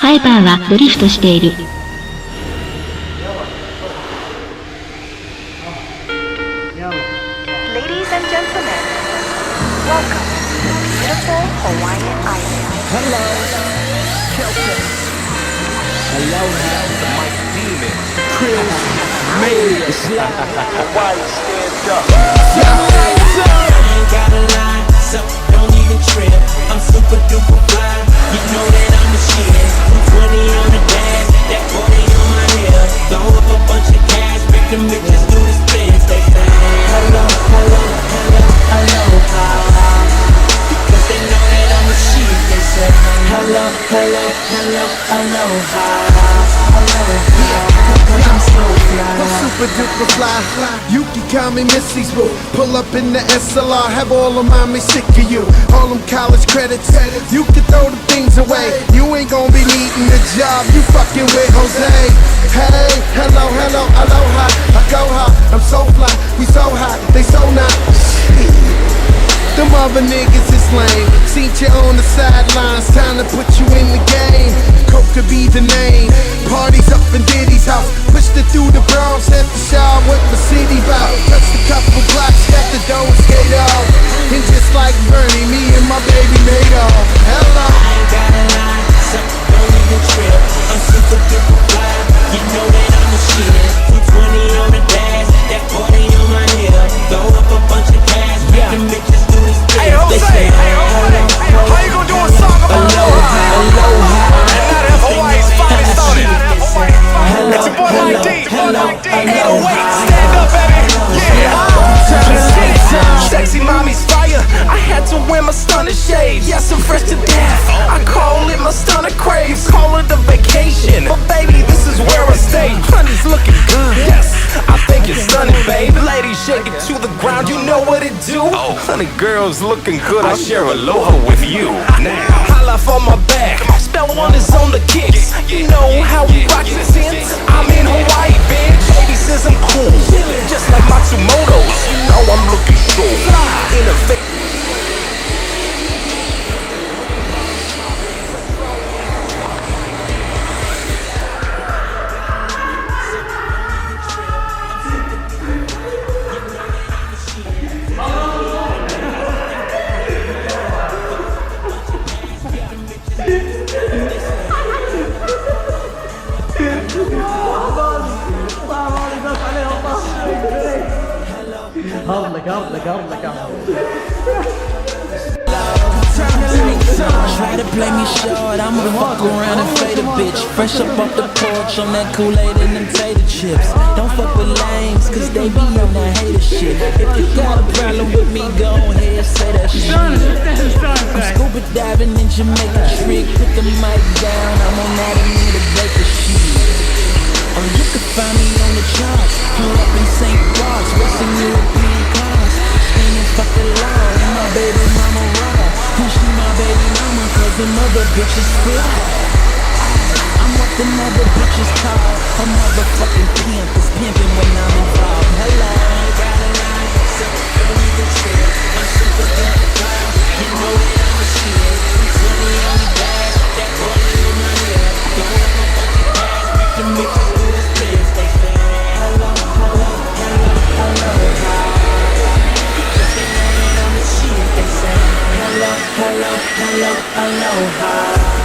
ハイパーはドリフトしている。Ladies and gentlemen, welcome to beautiful Hawaiian Island. Hello, Kelton. Aloha, the Mike Demon. Chris, May, Slide. Hawaii, stand up. I ain't gotta lie, so don't even trip. I'm super duper fly. You know that I'm the shit. 20 on the dash, that 40 on my hip. Throw up a bunch of cash, make them bitches do the spins. They say hello, hello, hello, aloha. Because they know that I'm the shit. They say hello, hello, hello, aloha. I'm so fly. I'm super duper fly. You can call me Missy's Boo. Pull up in the SLR, have all of mommy sick of you. All them college credits, you can throw the things away. You ain't gonna be needing the job, you fucking with Jose. Hey, hello, hello, aloha. I go high, I'm so fly. We so hot, they so not. Them other niggas is lame. Seen you on the sidelines, time to put you in the game. Coke could be the name. Parties up in Diddy's house. Pushed it through the Bronx, at the shower with my city bout. Touched a couple blocks, got the dough and skate off. And just like Bernie, me and my baby made off. Hello. I ain't gotta lie, so don't even trip. I'm super duper fly. You know that I'm the shit. 20 on the dash, that 40 on my hip. Throw up a bunch of cash, make them bitches do this thing. Hey Jose, how you gonna do a song about Aloha? And not have Hawaii's finest on it. It's your boy Mike D. 808, stand up, baby. Yeah. Sexy mommy's fire. I had to wear my stunner shades. Yes, I'm fresh to death. I call it my stunner crave. Call it a vacation. But baby, this is where I stay. Honey's looking good. Yes, I think it's stunning, babe. Ladies, shake it to the ground. You know what it do. Oh, honey, girl's looking good. I'll share aloha with you. Now, holla for my back. Spell one is on the kicks. You know how we rock it since I'm in Hawaii, bitch. Baby says I'm cool, just like Matsumoto's. You know I'm looking so fly. Innovate. Try to play me short, I'ma fuck around and fade a bitch. Fresh up off the porch on that Kool-Aid and them tater chips. Don't fuck with lames, cause they be on that hater shit. If you got a problem with me, go ahead, say that shit. I'm scuba diving in Jamaica Trick. Put the mic down, I'm on that and need a baker shit. Or you can find me on the charts. Pull up in St. Bart's, racing European cars. Screaming fuck the law, and my baby mama raw. And she my baby mama, cause them other bitches fly. I'm what them other bitches call a motherfucking pimp. It's pimping when I'm involved. Hello. I gotta lie, so don't even trip. I'm super duper fly. You know that I'm a shit. 20 on the dash, that 40 on my hip. Throw up a bunch of cash, make them bitches do the spins. They say hello, hello, hello, aloha. Because they know that I'm the shit. They say hello, hello, hello, aloha.